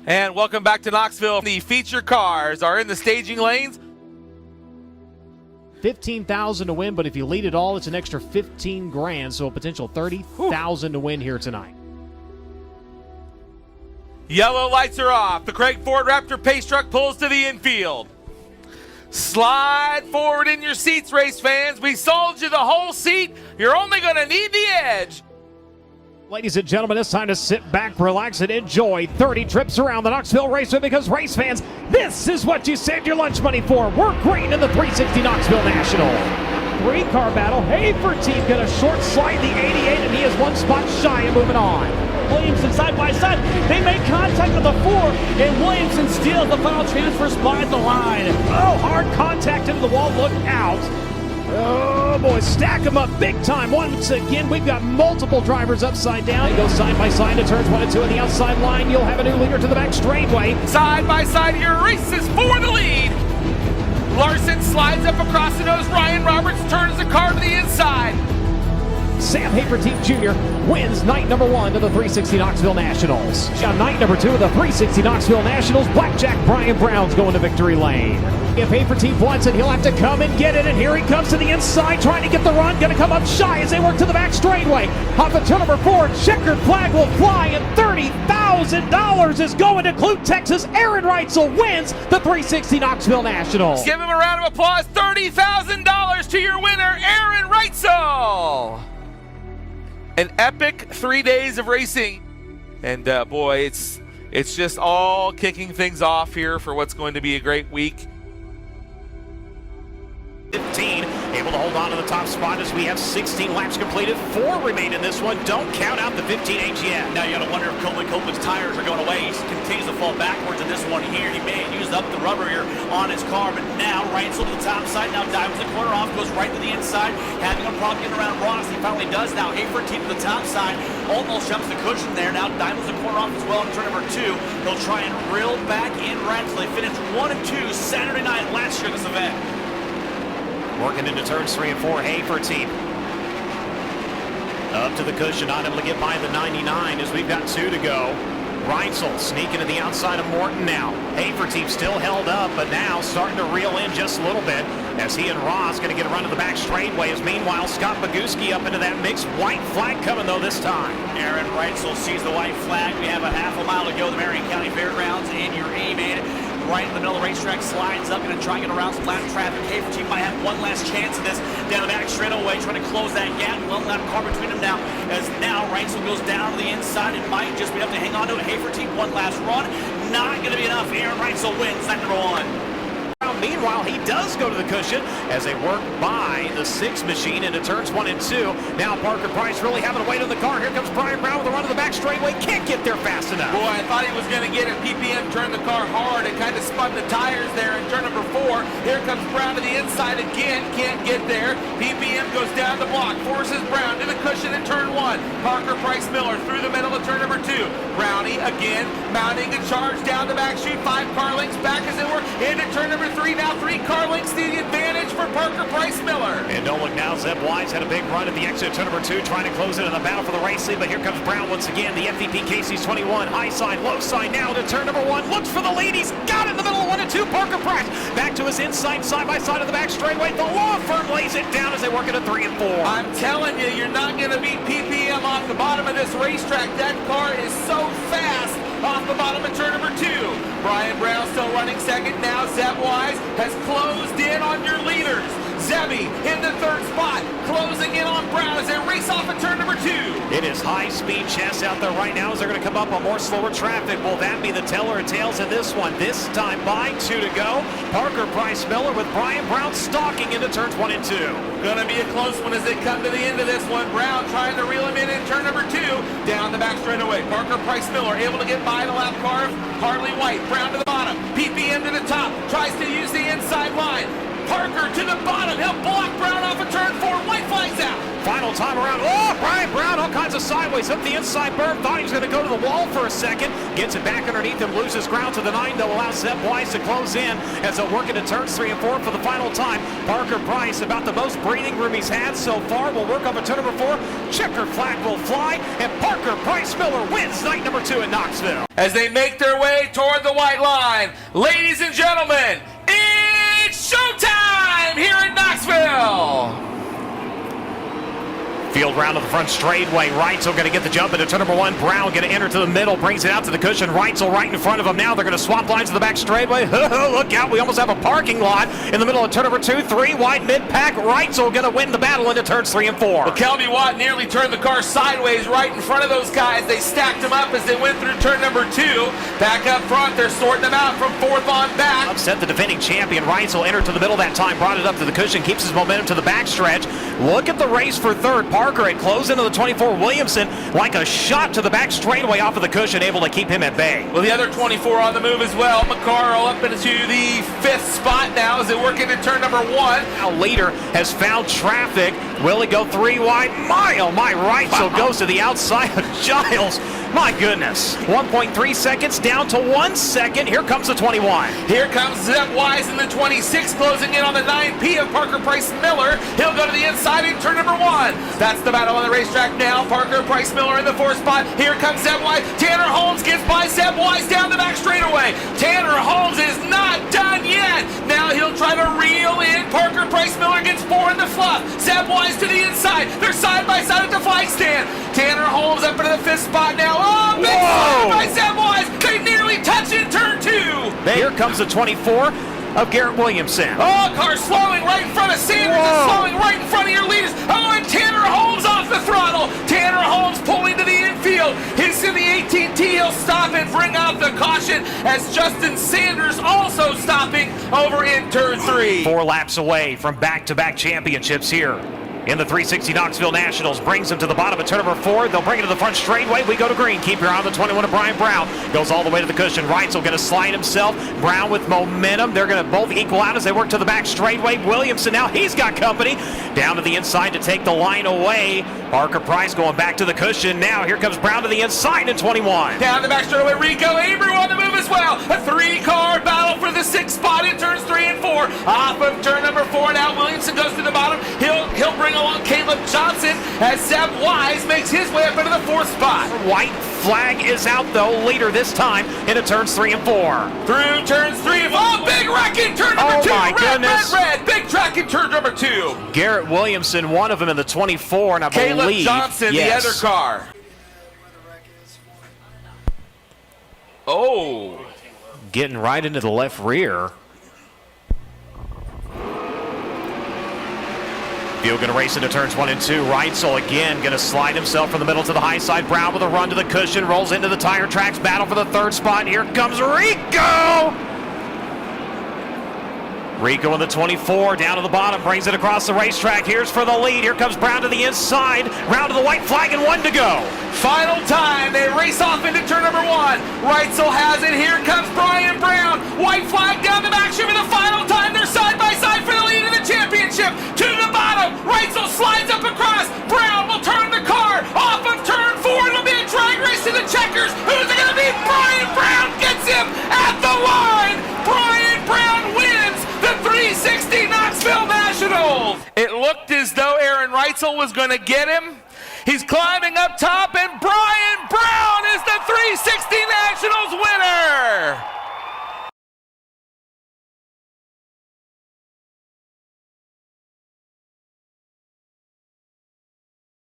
And welcome back to Knoxville. The feature cars are in the staging lanes. $15,000 to win, but if you lead it all, it's an extra 15 grand, so a potential 30,000 to win here tonight. Yellow lights are off. The Craig Ford Raptor pace truck pulls to the infield. Slide forward in your seats, race fans. We sold you the whole seat. You're only going to need the edge. Ladies and gentlemen, it's time to sit back, relax, and enjoy 30 trips around the Knoxville Raceway, because race fans, this is what you saved your lunch money for. We're green in the 360 Knoxville National. Three-car battle. Hafertein got a short slide in the 88, and he is one spot shy of moving on. Williamson side by side. They make contact with the 4, and Williamson steals the final transfer spot at the line. Oh, hard contact into the wall. Look out. Oh boy, stack them up big time. Once again, we've got multiple drivers upside down. He goes side by side to turns 1 and 2 on the outside line. You'll have a new leader to the back straightaway. Side by side here, races for the lead. Larson slides up across the nose. Ryan Roberts turns the car to the inside. Sam Hafertein Jr. wins night number 1 of the 360 Knoxville Nationals. On night number 2 of the 360 Knoxville Nationals, Blackjack Brian Brown's going to victory lane. If Hafertein wants it, he'll have to come and get it, and here he comes to the inside, trying to get the run, going to come up shy as they work to the back straightaway. Off of turn number 4, checkered flag will fly, and $30,000 is going to Clute, Texas. Aaron Reitzel wins the 360 Knoxville Nationals. Give him a round of applause. $30,000 to your winner, Aaron Reitzel. An epic 3 days of racing, and boy, it's just all kicking things off here for what's going to be a great week. 15, able to hold on to the top spot as we have 16 laps completed. 4 remain in this one. Don't count out the 15 AGM. Now you got to wonder if Copeland's tires are going away. He continues to fall backwards in this one here. He may have used up the rubber here on his car, but now Reitzel to the top side. Now dives the corner off, goes right to the inside, having a problem getting around Ross. He finally does. Now Hafertein to the top side, almost jumps the cushion there. Now dives the corner off as well in turn number 2. He'll try and reel back in Reitzel. They finished 1 and 2 Saturday night last year in this event. Working into turns 3 and 4, Hafertein up to the cushion, not able to get by the 99 as we've got 2 to go. Reitzel sneaking to the outside of Morton now. Hafertein still held up, but now starting to reel in just a little bit as he and Ross going to get a run to the back straightaway. As meanwhile, Scott Boguski up into that mix. White flag coming though this time. Aaron Reitzel sees the white flag. We have a half a mile to go. The Marion County Fairgrounds in your A-man. Right in the middle of the racetrack, slides up, going to try and get around some lap traffic. Hafertein might have one last chance of this. Down the back straightaway, trying to close that gap. One lap car between them now. As now Reitzel goes down to the inside. It might just be enough to hang on to it. Hafertein, one last run. Not going to be enough. Aaron Reitzel wins night number 1. Meanwhile, he does go to the cushion as they work by the 6 machine into turns 1 and 2. Now Parker Price really having to wait on the car. Here comes Brian Brown with a run to the back straightaway. Can't get there fast enough. Boy, I thought he was going to get it. PPM turned the car hard and kind of spun the tires there in turn number 4. Here comes Brown to the inside again. Can't get there. PPM goes down the block. Forces Brown to the cushion in turn 1. Parker Price Miller through the middle of turn number 2. Brownie again mounting a charge down the back chute. 5 car lengths back as it were into turn number 3. Now 3 car lengths to the advantage for Parker Price Miller. And don't look now, Zeb Wise had a big run at the exit turn number 2, trying to close it in the battle for the race lead, but here comes Brown once again. The FVP Casey's 21, high side, low side now to turn number 1, looks for the lead. He's got it in the middle of 1 and 2. Parker Price back to his inside, side by side of the back straightaway. The law firm lays it down as they work into 3 and 4. I'm telling you, you're not going to beat PPM off the bottom of this racetrack. That car is so fast off the bottom of turn number 2. Brian Brown still running second. Now Zeb Wise has closed in on your leaders. Zebby in the 3rd spot, closing in on Brown as they race off at turn number 2. It is high-speed chess out there right now as they're going to come up on more slower traffic. Will that be the teller of tales in this one? This time by 2 to go. Parker Price Miller with Brian Brown stalking into turns 1 and 2. Going to be a close one as they come to the end of this one. Brown trying to reel him in turn number 2. Down the back straightaway. Parker Price Miller able to get by the lap car of Harley White. Brown to the bottom. PPM to the top. Tries to use the inside line. Parker to the bottom. He'll block Brown off a turn 4. White flags out. Final time around. Oh, Brian Brown, all kinds of sideways. Up the inside berm. Thought he was going to go to the wall for a second. Gets it back underneath him. Loses ground to the 9. They'll allow Zeb Wise to close in as they'll work into turns 3 and 4 for the final time. Parker Price, about the most breathing room he's had so far, will work up a turn number 4. Checker flag will fly, and Parker Price Miller wins night number 2 in Knoxville. As they make their way toward the white line, ladies and gentlemen, it's showtime here in Knoxville. Field round to the front straightaway. Reitzel going to get the jump into turn number 1. Brown going to enter to the middle, brings it out to the cushion. Reitzel right in front of him now. They're going to swap lines to the back straightaway. Look out, we almost have a parking lot in the middle of turn number 2. 3 wide mid-pack. Reitzel going to win the battle into turns 3 and 4. Well, Kelby Watt nearly turned the car sideways right in front of those guys. They stacked them up as they went through turn number 2. Back up front, they're sorting them out from 4th on back. Upset the defending champion. Reitzel entered to the middle that time, brought it up to the cushion, keeps his momentum to the backstretch. Look at the race for 3rd. Parker at close into the 24. Williamson like a shot to the back straightaway off of the cushion, able to keep him at bay. Well, the other 24 on the move as well. McCarl up into the 5th spot now as they work into turn number 1. Now leader has found traffic. Will he go 3 wide? My Reitzel goes to the outside of Giles. My goodness. 1.3 seconds down to 1 second. Here comes the 21. Here comes Zeb Wise in the 26, closing in on the 9P of Parker Price Miller. He'll go to the inside in turn number 1. That's the battle on the racetrack now. Parker Price Miller in the 4th spot. Here comes Zeb Wise. Tanner Holmes gets by Zeb Wise down the back straightaway. Tanner Holmes is not done yet. Now he'll try to reel in. Parker Price Miller gets 4 in the fluff. Zeb Wise to the inside. They're side by side at the flag stand. Tanner Holmes up into the 5th spot now. Oh, big slide by Zeb Wise. They nearly touch in turn 2. Here comes the 24 of Garrett Williamson. Oh, car slowing right in front of Sanders. It's slowing right in front of your leaders. Oh, and Tanner Holmes off the throttle. Tanner Holmes pulling to the infield. He's in the 18T. He'll stop and bring out the caution as Justin Sanders also stopping over in turn 3. 4 laps away from back-to-back championships here in the 360 Knoxville Nationals. Brings him to the bottom of turn number 4. They'll bring it to the front straightaway. We go to green. Keep your eye on the 21 of Brian Brown. Goes all the way to the cushion. Reitzel going to slide himself. Brown with momentum. They're going to both equal out as they work to the back straightaway. Williamson now, he's got company. Down to the inside to take the line away. Parker Price going back to the cushion. Now here comes Brown to the inside in 21. Down the back straightaway, Rico Abreu on the move as well. A 3-car battle for the 6th spot in turns 3 and 4. Off of turn number 4 now. Williamson goes to the bottom. He'll bring along Caleb Johnson as Zeb Wise makes his way up into the 4th spot. White flag is out though. Leader this time into turns 3 and 4. Through turns 3 and 4. Oh, big wreck in turn number 2. My goodness. Red. Big track in turn number 2. Garrett Williamson, one of them in the 24, and I Caleb believe Johnson, yes, the other car. Oh. getting right into the left rear. Field going to race into turns 1 and 2. Reitzel again going to slide himself from the middle to the high side. Brown with a run to the cushion, rolls into the tire tracks, battle for the 3rd spot. Here comes Rico! Rico in the 24, down to the bottom, brings it across the racetrack. Here's for the lead. Here comes Brown to the inside. Round to the white flag and 1 to go. Final time. They race off into turn number 1. Reitzel has it. Here comes Brian Brown. White flag down the back strip for the final time. They're side by side for the lead in the championship. To the bottom. Reitzel slides up across. Brown will turn the car off of turn 4. It'll be a drag race to the checkers. Who's it going to be? Brian Brown gets him at the line. Brian Brown wins the 360 Knoxville Nationals. It looked as though Aaron Reitzel was going to get him. He's climbing up top, and Brian